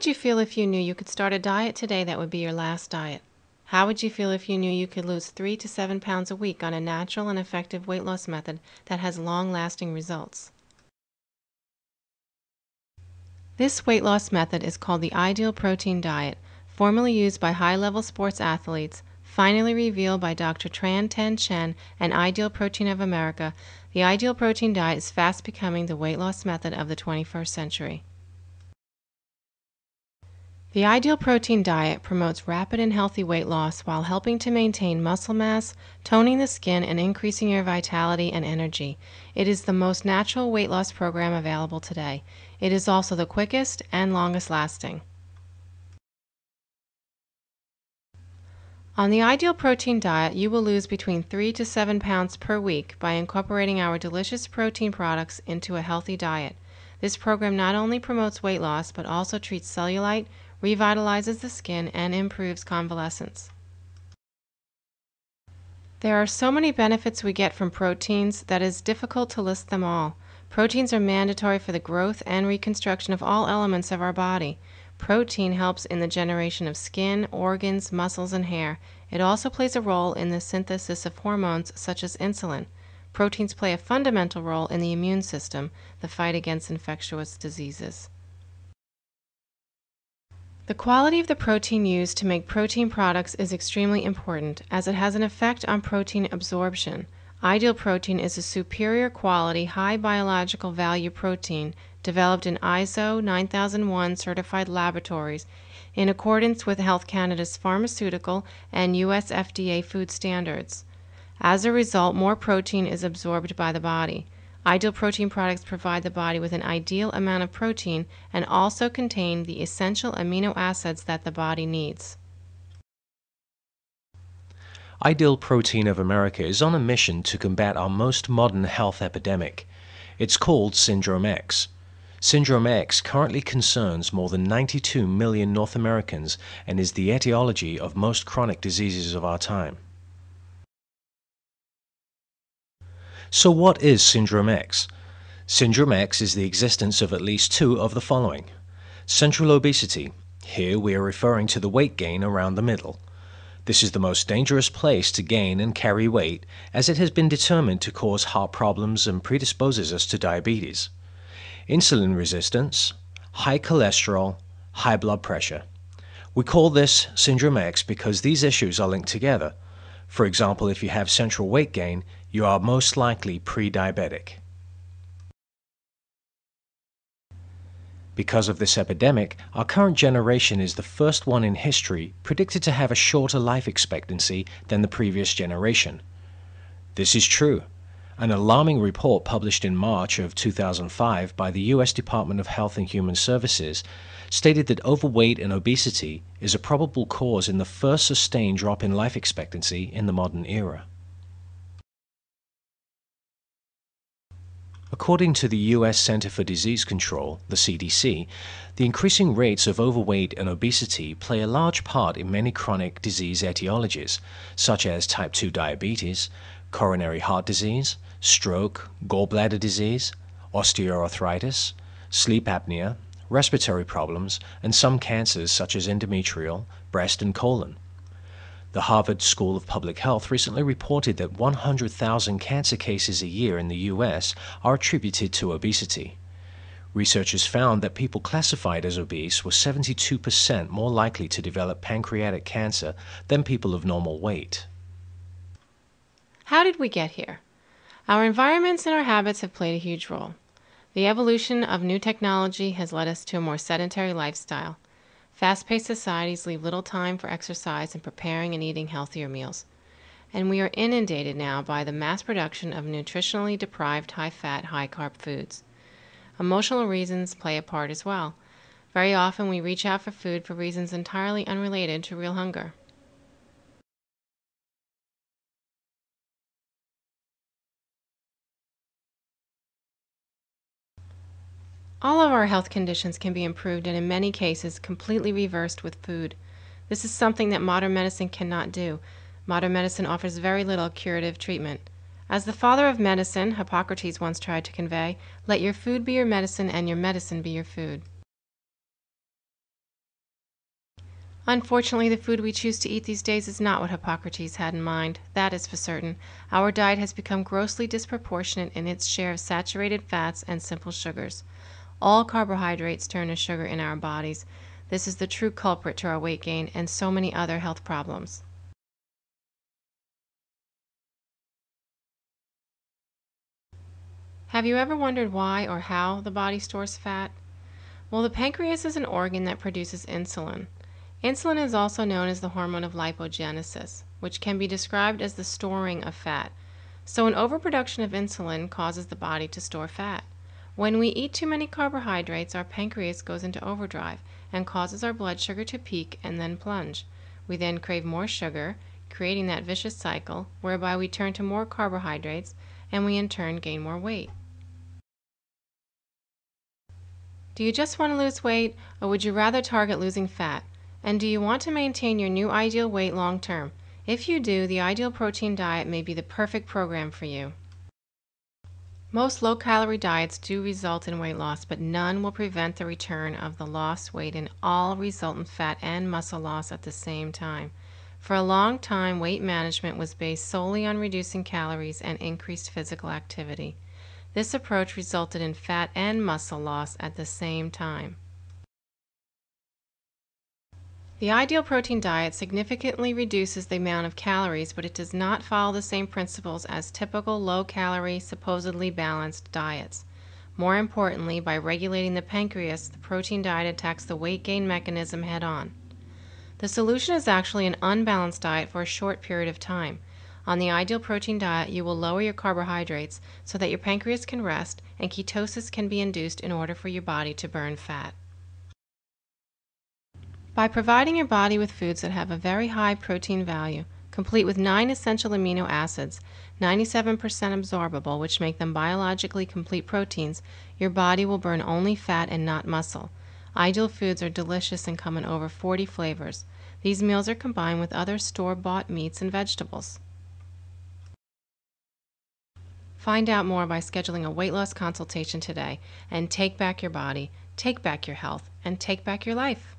would you feel if you knew you could start a diet today that would be your last diet? How would you feel if you knew you could lose 3 to 7 pounds a week on a natural and effective weight loss method that has long-lasting results? This weight loss method is called the Ideal Protein Diet, formerly used by high-level sports athletes, finally revealed by Dr. Tran Ten Chen and Ideal Protein of America. The Ideal Protein Diet is fast becoming the weight loss method of the 21st century. The Ideal Protein Diet promotes rapid and healthy weight loss while helping to maintain muscle mass, toning the skin, and increasing your vitality and energy. It is the most natural weight loss program available today. It is also the quickest and longest lasting. On the Ideal Protein Diet, you will lose between 3 to 7 pounds per week by incorporating our delicious protein products into a healthy diet. This program not only promotes weight loss, but also treats cellulite, revitalizes the skin, and improves convalescence. There are so many benefits we get from proteins that it is difficult to list them all. Proteins are mandatory for the growth and reconstruction of all elements of our body. Protein helps in the generation of skin, organs, muscles, and hair. It also plays a role in the synthesis of hormones such as insulin. Proteins play a fundamental role in the immune system, the fight against infectious diseases. The quality of the protein used to make protein products is extremely important, as it has an effect on protein absorption. Ideal Protein is a superior quality, high biological value protein developed in ISO 9001 certified laboratories in accordance with Health Canada's pharmaceutical and US FDA food standards. As a result, more protein is absorbed by the body. Ideal Protein products provide the body with an ideal amount of protein and also contain the essential amino acids that the body needs. Ideal Protein of America is on a mission to combat our most modern health epidemic. It's called Syndrome X. Syndrome X currently concerns more than 92 million North Americans and is the etiology of most chronic diseases of our time. So what is Syndrome X? Syndrome X is the existence of at least two of the following. Central obesity. Here we are referring to the weight gain around the middle. This is the most dangerous place to gain and carry weight, as it has been determined to cause heart problems and predisposes us to diabetes. Insulin resistance, high cholesterol, high blood pressure. We call this Syndrome X because these issues are linked together. For example, if you have central weight gain, you are most likely pre-diabetic. Because of this epidemic, our current generation is the first one in history predicted to have a shorter life expectancy than the previous generation. This is true. An alarming report published in March of 2005 by the U.S. Department of Health and Human Services stated that overweight and obesity is a probable cause in the first sustained drop in life expectancy in the modern era. According to the U.S. Center for Disease Control, the CDC, the increasing rates of overweight and obesity play a large part in many chronic disease etiologies, such as type 2 diabetes, coronary heart disease, stroke, gallbladder disease, osteoarthritis, sleep apnea, respiratory problems, and some cancers such as endometrial, breast, and colon. The Harvard School of Public Health recently reported that 100,000 cancer cases a year in the U.S. are attributed to obesity. Researchers found that people classified as obese were 72% more likely to develop pancreatic cancer than people of normal weight. How did we get here? Our environments and our habits have played a huge role. The evolution of new technology has led us to a more sedentary lifestyle. Fast-paced societies leave little time for exercise and preparing and eating healthier meals. And we are inundated now by the mass production of nutritionally deprived high-fat, high-carb foods. Emotional reasons play a part as well. Very often we reach out for food for reasons entirely unrelated to real hunger. All of our health conditions can be improved and in many cases completely reversed with food. This is something that modern medicine cannot do. Modern medicine offers very little curative treatment. As the father of medicine, Hippocrates once tried to convey, let your food be your medicine and your medicine be your food. Unfortunately, the food we choose to eat these days is not what Hippocrates had in mind. That is for certain. Our diet has become grossly disproportionate in its share of saturated fats and simple sugars. All carbohydrates turn to sugar in our bodies. This is the true culprit to our weight gain and so many other health problems. Have you ever wondered why or how the body stores fat? Well, the pancreas is an organ that produces insulin. Insulin is also known as the hormone of lipogenesis, which can be described as the storing of fat. So an overproduction of insulin causes the body to store fat. When we eat too many carbohydrates, our pancreas goes into overdrive and causes our blood sugar to peak and then plunge. We then crave more sugar, creating that vicious cycle whereby we turn to more carbohydrates and we in turn gain more weight. Do you just want to lose weight, or would you rather target losing fat? And do you want to maintain your new ideal weight long term? If you do, the Ideal Protein Diet may be the perfect program for you. Most low-calorie diets do result in weight loss, but none will prevent the return of the lost weight, and all result in fat and muscle loss at the same time. For a long time, weight management was based solely on reducing calories and increased physical activity. This approach resulted in fat and muscle loss at the same time. The Ideal Protein Diet significantly reduces the amount of calories, but it does not follow the same principles as typical low-calorie, supposedly balanced diets. More importantly, by regulating the pancreas, the protein diet attacks the weight gain mechanism head-on. The solution is actually an unbalanced diet for a short period of time. On the Ideal Protein Diet, you will lower your carbohydrates so that your pancreas can rest and ketosis can be induced in order for your body to burn fat. By providing your body with foods that have a very high protein value, complete with 9 essential amino acids, 97% absorbable, which make them biologically complete proteins, your body will burn only fat and not muscle. Ideal foods are delicious and come in over 40 flavors. These meals are combined with other store-bought meats and vegetables. Find out more by scheduling a weight loss consultation today and take back your body, take back your health, and take back your life.